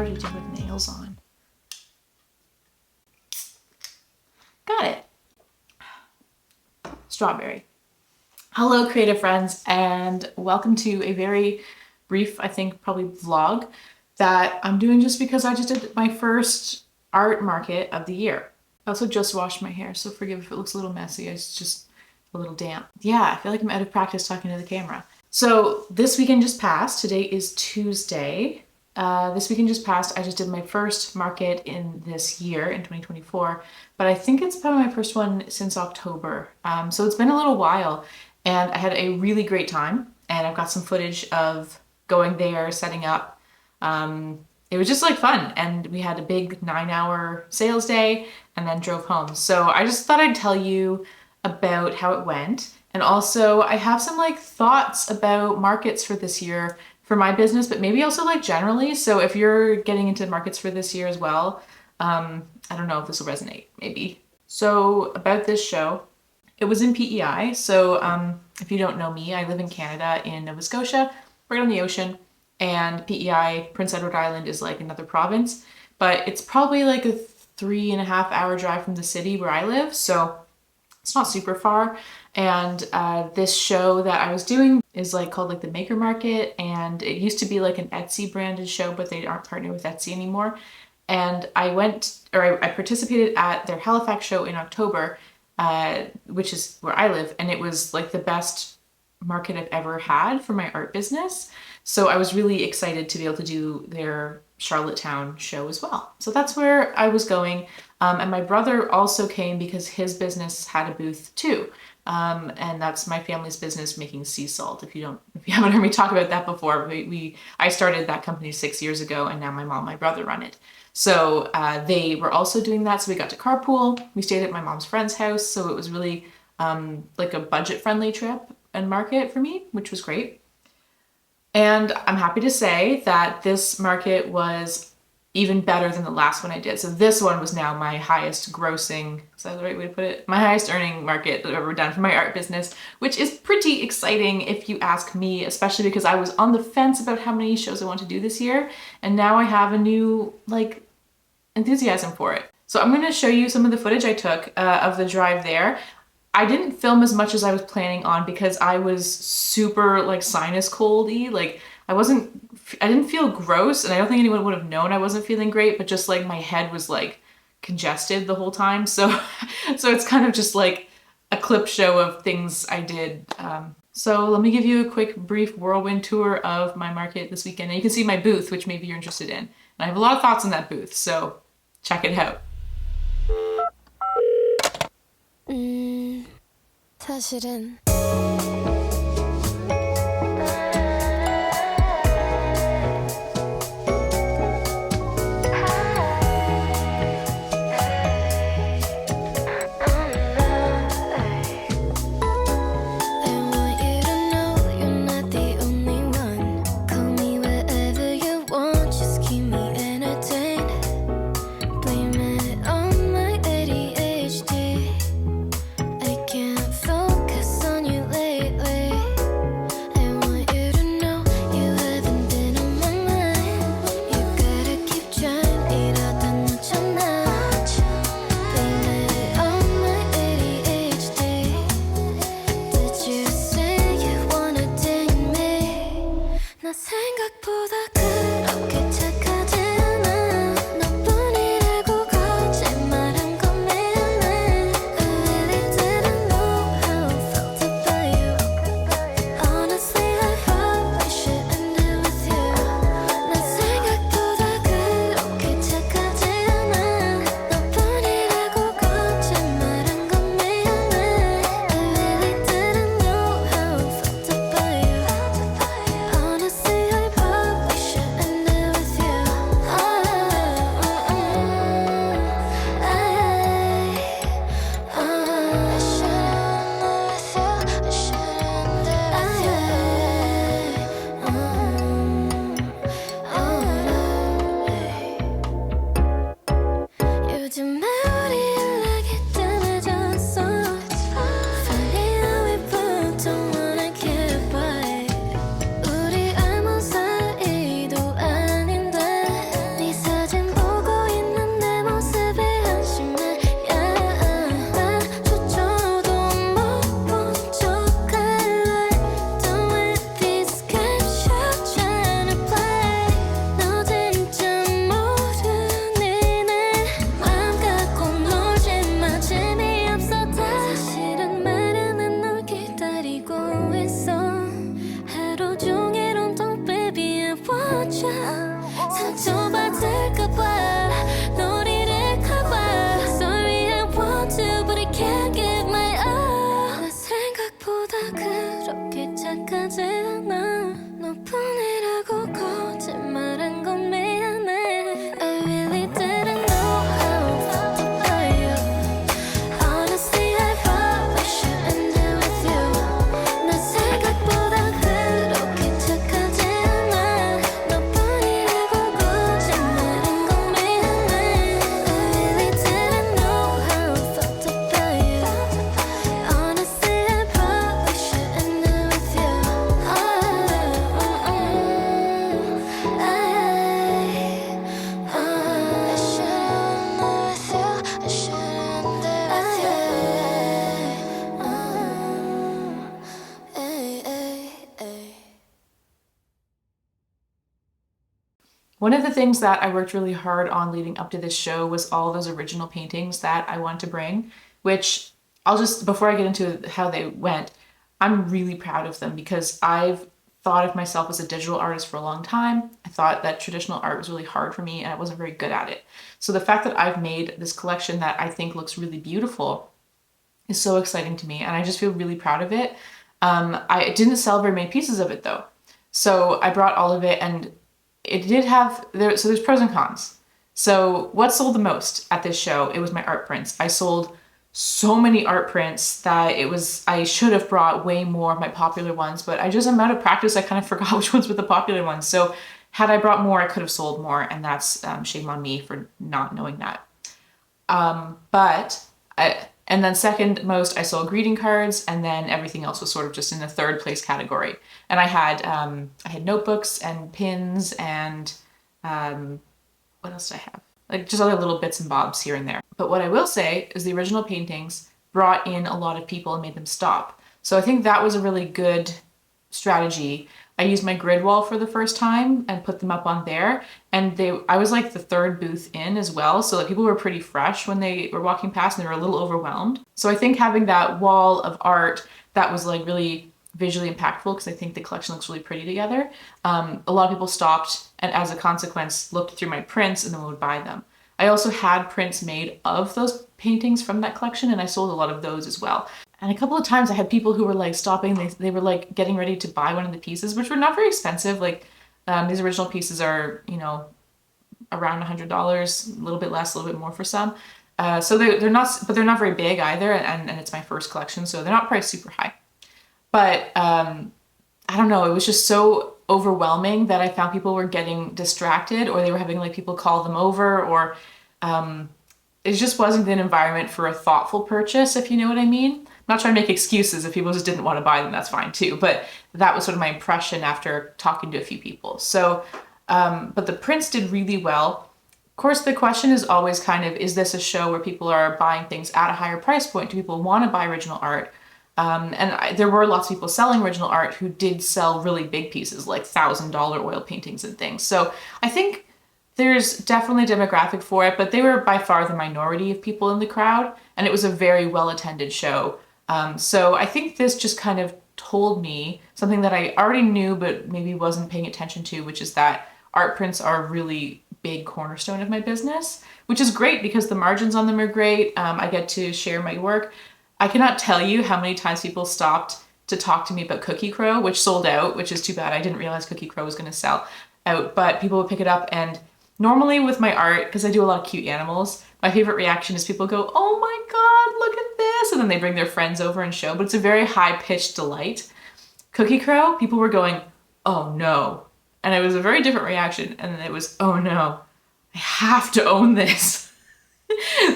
started it with nails on. Got it. Strawberry. Hello, creative friends, and welcome to a very brief, I think probably vlog that I'm doing just because I just did my first art market of the year. I also just washed my hair, so forgive if it looks a little messy. It's just a little damp. Yeah, I feel like I'm out of practice talking to the camera. So this weekend just passed. Today is Tuesday. This weekend just passed. I just did my first market in this year, in 2024, but I think it's probably my first one since October. So it's been a little while, and I had a really great time, and I've got some footage of going there, setting up. It was just like fun, and we had a big 9-hour sales day and then drove home. So I just thought I'd tell you about how it went. And also I have some like thoughts about markets for this year for my business, but maybe also like generally. So if you're getting into markets for this year as well, I don't know if this will resonate, maybe. So about this show, it was in PEI. So if you don't know me, I live in Canada in Nova Scotia, right on the ocean. And PEI, Prince Edward Island, is like another province, but it's probably like a 3.5-hour drive from the city where I live. So it's not super far. And this show that I was doing is like called like the Maker Market, and it used to be like an Etsy branded show, but they aren't partnered with Etsy anymore. And I participated at their Halifax show in October, which is where I live, and it was like the best market I've ever had for my art business. So I was really excited to be able to do their Charlottetown show as well. So that's where I was going. And my brother also came because his business had a booth too. And that's my family's business, making sea salt. If you haven't heard me talk about that before, I started that company 6 years ago, and now my mom and my brother run it. So they were also doing that. So we got to carpool. We stayed at my mom's friend's house. So it was really like a budget-friendly trip and market for me, which was great. And I'm happy to say that this market was even better than the last one I did. So this one was now my highest grossing, is that the right way to put it? My highest earning market that I've ever done for my art business, which is pretty exciting if you ask me, especially because I was on the fence about how many shows I want to do this year. And now I have a new like enthusiasm for it. So I'm going to show you some of the footage I took of the drive there. I didn't film as much as I was planning on because I was super like sinus coldy. Like I didn't feel gross, and I don't think anyone would have known I wasn't feeling great, but just like my head was like congested the whole time. So it's kind of just like a clip show of things I did. So let me give you a quick brief whirlwind tour of my market this weekend. And you can see my booth, which maybe you're interested in. And I have a lot of thoughts on that booth, so check it out. 사실은 lately One of the things that I worked really hard on leading up to this show was all those original paintings that I wanted to bring, which I'll just, before I get into how they went, I'm really proud of them because I've thought of myself as a digital artist for a long time. I thought that traditional art was really hard for me and I wasn't very good at it. So the fact that I've made this collection that I think looks really beautiful is so exciting to me and I just feel really proud of it. I didn't sell very many pieces of it though. So I brought all of it and it did have, so there's pros and cons. So what sold the most at this show? It was my art prints. I sold so many art prints that I should have brought way more of my popular ones, but I just am out of practice. I kind of forgot which ones were the popular ones. So had I brought more, I could have sold more and that's shame on me for not knowing that. And then second most, I sold greeting cards, and then everything else was sort of just in the third place category. And I had notebooks and pins and what else did I have? Like just other little bits and bobs here and there. But what I will say is the original paintings brought in a lot of people and made them stop. So I think that was a really good strategy. I used my grid wall for the first time and put them up on there. And I was like the third booth in as well. So that people were pretty fresh when they were walking past and they were a little overwhelmed. So I think having that wall of art that was like really visually impactful because I think the collection looks really pretty together. A lot of people stopped and as a consequence looked through my prints and then would buy them. I also had prints made of those paintings from that collection and I sold a lot of those as well. And a couple of times I had people who were like stopping, they were like getting ready to buy one of the pieces, which were not very expensive. Like these original pieces are, you know, around $100, a little bit less, a little bit more for some. So they're not, but they're not very big either. And it's my first collection, so they're not priced super high. But I don't know, it was just so overwhelming that I found people were getting distracted or they were having like people call them over or it just wasn't an environment for a thoughtful purchase, if you know what I mean. I'm not trying to make excuses. If people just didn't want to buy them, that's fine too. But that was sort of my impression after talking to a few people. So, but the prints did really well. Of course, the question is always kind of, is this a show where people are buying things at a higher price point? Do people want to buy original art? There were lots of people selling original art who did sell really big pieces, like $1,000 oil paintings and things. So I think there's definitely a demographic for it, but they were by far the minority of people in the crowd, and it was a very well-attended show. So I think this just kind of told me something that I already knew but maybe wasn't paying attention to, which is that art prints are a really big cornerstone of my business, which is great because the margins on them are great. I get to share my work. I cannot tell you how many times people stopped to talk to me about Cookie Crow, which sold out, which is too bad. I didn't realize Cookie Crow was going to sell out, but people would pick it up. And normally with my art, because I do a lot of cute animals, my favorite reaction is people go, "Oh my God, look at this." And then they bring their friends over and show, but it's a very high-pitched delight. Cookie Crow, people were going, "Oh no." And it was a very different reaction. And then it was, "Oh no, I have to own this."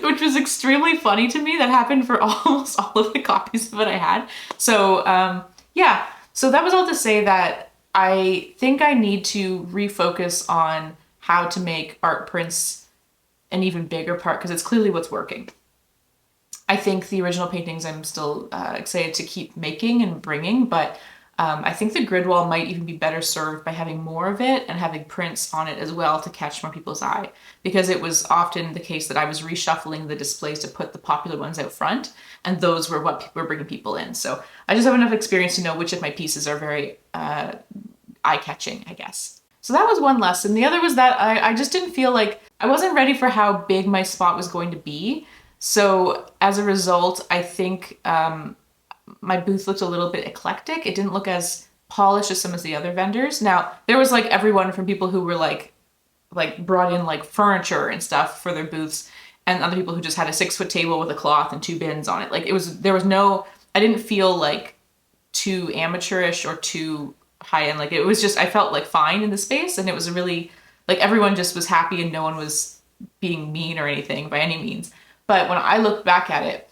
Which was extremely funny to me. That happened for almost all of the copies of it I had. So yeah, so that was all to say that I think I need to refocus on how to make art prints an even bigger part because it's clearly what's working. I think the original paintings I'm still excited to keep making and bringing, but I think the grid wall might even be better served by having more of it and having prints on it as well to catch more people's eye, because it was often the case that I was reshuffling the displays to put the popular ones out front, and those were what were bringing people in. So I just have enough experience to know which of my pieces are very eye-catching, I guess. So that was one lesson. The other was that I just didn't feel like I wasn't ready for how big my spot was going to be. So as a result, I think my booth looked a little bit eclectic. It didn't look as polished as some of the other vendors. Now, there was like everyone from people who were like brought in like furniture and stuff for their booths, and other people who just had a 6-foot table with a cloth and 2 bins on it. Like I didn't feel like too amateurish or too high end. Like it was just, I felt like fine in the space, and it was really like everyone just was happy and no one was being mean or anything by any means. But when I looked back at it,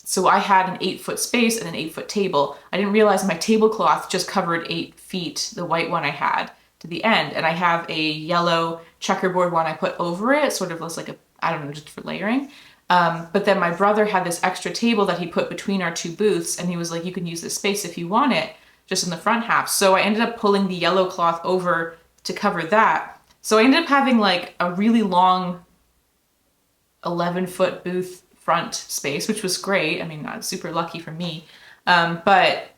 so I had an 8-foot space and an 8-foot table. I didn't realize my tablecloth just covered 8 feet, the white one I had, to the end. And I have a yellow checkerboard one I put over it, sort of looks like I don't know, just for layering. But then my brother had this extra table that he put between our 2 booths, and he was like, "You can use this space if you want it, just in the front half." So I ended up pulling the yellow cloth over to cover that. So I ended up having like a really long 11-foot booth front space, which was great. I mean, not super lucky for me. But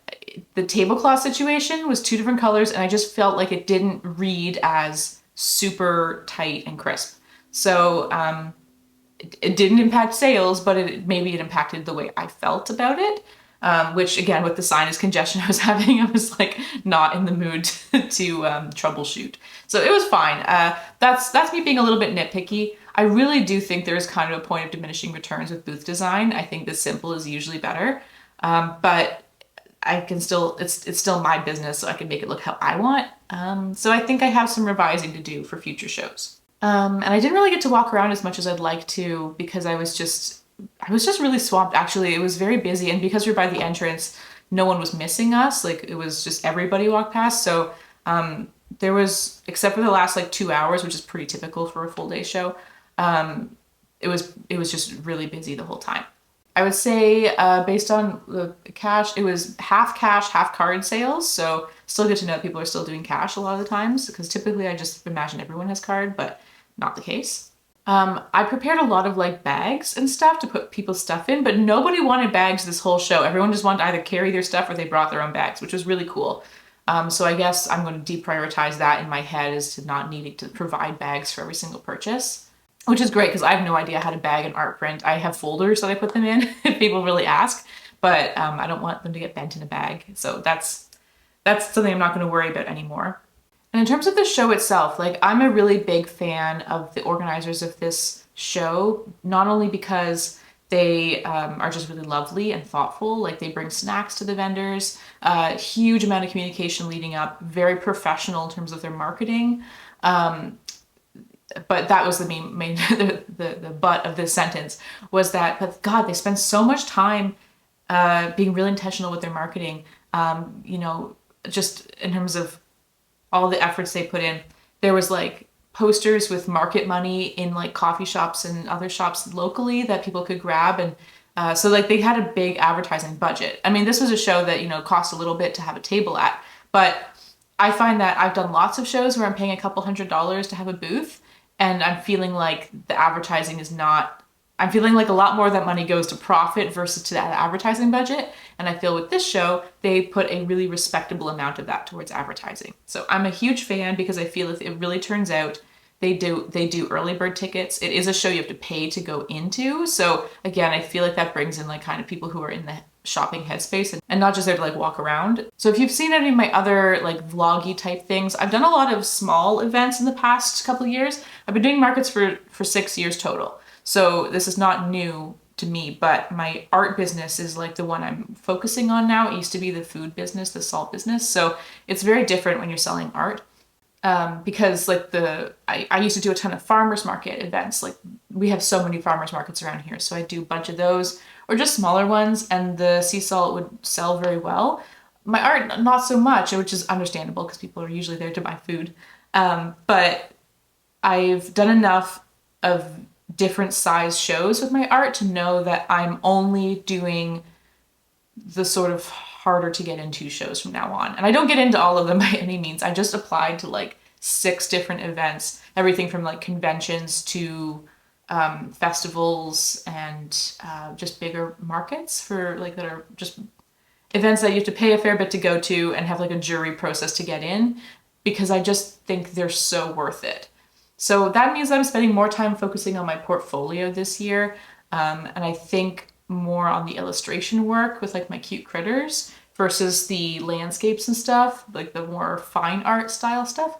the tablecloth situation was two different colors, and I just felt like it didn't read as super tight and crisp. So it didn't impact sales, but maybe it impacted the way I felt about it. Which again, with the sinus congestion I was having, I was like not in the mood to troubleshoot. So it was fine. That's me being a little bit nitpicky. I really do think there is kind of a point of diminishing returns with booth design. I think the simple is usually better, but I can still it's still my business, so I can make it look how I want. So I think I have some revising to do for future shows. And I didn't really get to walk around as much as I'd like to because I was just really swamped. Actually, it was very busy, and because we were by the entrance, no one was missing us. Like it was just everybody walked past. So there was, except for the last like 2 hours, which is pretty typical for a full day show, it was just really busy the whole time. I would say based on the cash, it was half cash, half card sales. So still good to know people are still doing cash a lot of the times, because typically I just imagine everyone has card, but not the case. I prepared a lot of like bags and stuff to put people's stuff in, but nobody wanted bags this whole show. Everyone just wanted to either carry their stuff or they brought their own bags, which was really cool. So I guess I'm going to deprioritize that in my head, as to not needing to provide bags for every single purchase, which is great because I have no idea how to bag an art print. I have folders that I put them in if people really ask, but I don't want them to get bent in a bag. So that's something I'm not going to worry about anymore. And in terms of the show itself, like I'm a really big fan of the organizers of this show, not only because they are just really lovely and thoughtful, like they bring snacks to the vendors, huge amount of communication leading up, very professional in terms of their marketing. But that was the main the butt of this sentence, was that, but God, they spend so much time being really intentional with their marketing, just in terms of all the efforts they put in. There was like posters with market money in like coffee shops and other shops locally that people could grab. And so like they had a big advertising budget. I mean, this was a show that, cost a little bit to have a table at, but I find that I've done lots of shows where I'm paying a couple $100s to have a booth, and I'm feeling like the advertising is not, I'm feeling like a lot more of that money goes to profit versus to that advertising budget. And I feel with this show, they put a really respectable amount of that towards advertising. So I'm a huge fan, because I feel if it really turns out, they do early bird tickets. It is a show you have to pay to go into. So again, I feel like that brings in like kind of people who are in the shopping headspace and not just there to like walk around. So if you've seen any of my other like vloggy type things, I've done a lot of small events in the past couple of years. I've been doing markets for 6 years total. So this is not new to me, but my art business is like the one I'm focusing on now. It used to be the food business, the salt business. So it's very different when you're selling art, because like I used to do a ton of farmers market events. Like we have so many farmers markets around here. So I do a bunch of those, or just smaller ones, and the sea salt would sell very well. My art, not so much, which is understandable because people are usually there to buy food. But I've done enough of different size shows with my art to know that I'm only doing the sort of harder to get into shows from now on. And I don't get into all of them by any means. I just applied to like 6 different events, everything from like conventions to festivals and just bigger markets for like that are just events that you have to pay a fair bit to go to and have like a jury process to get in, because I just think they're so worth it. So that means I'm spending more time focusing on my portfolio this year, and I think more on the illustration work with like my cute critters versus the landscapes and stuff, like the more fine art style stuff.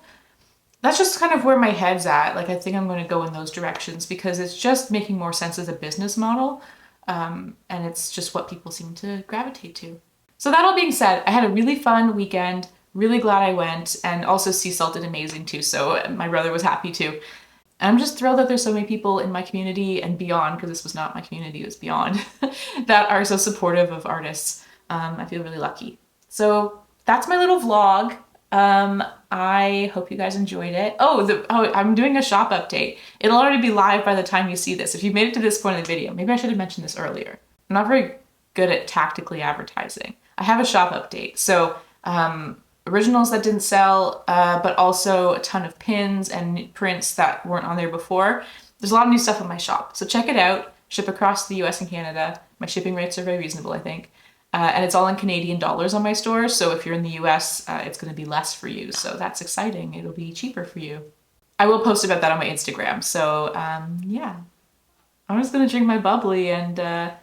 That's just kind of where my head's at. Like I think I'm going to go in those directions because it's just making more sense as a business model, and it's just what people seem to gravitate to. So that all being said, I had a really fun weekend. Really glad I went, and also Sea Salt did amazing too, so my brother was happy too. And I'm just thrilled that there's so many people in my community and beyond, because this was not my community, it was beyond, that are so supportive of artists. I feel really lucky. So that's my little vlog. I hope you guys enjoyed it. I'm doing a shop update. It'll already be live by the time you see this. If you've made it to this point in the video, maybe I should have mentioned this earlier. I'm not very good at tactically advertising. I have a shop update. So originals that didn't sell, but also a ton of pins and prints that weren't on there before. There's a lot of new stuff in my shop, so check it out. Ship across the US and Canada. My shipping rates are very reasonable, I think. And it's all in Canadian dollars on my store, so if you're in the US, it's going to be less for you, so that's exciting. It'll be cheaper for you. I will post about that on my Instagram, so yeah. I'm just going to drink my bubbly and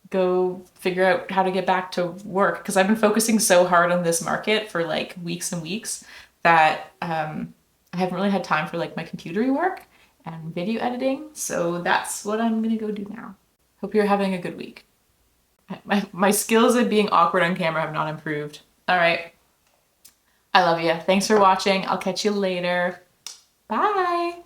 go figure out how to get back to work, because I've been focusing so hard on this market for like weeks and weeks that I haven't really had time for like my computery work and video editing, so that's what I'm gonna go do now. Hope you're having a good week. My skills at being awkward on camera have not improved. All right, I love you. Thanks for watching. I'll catch you later. Bye.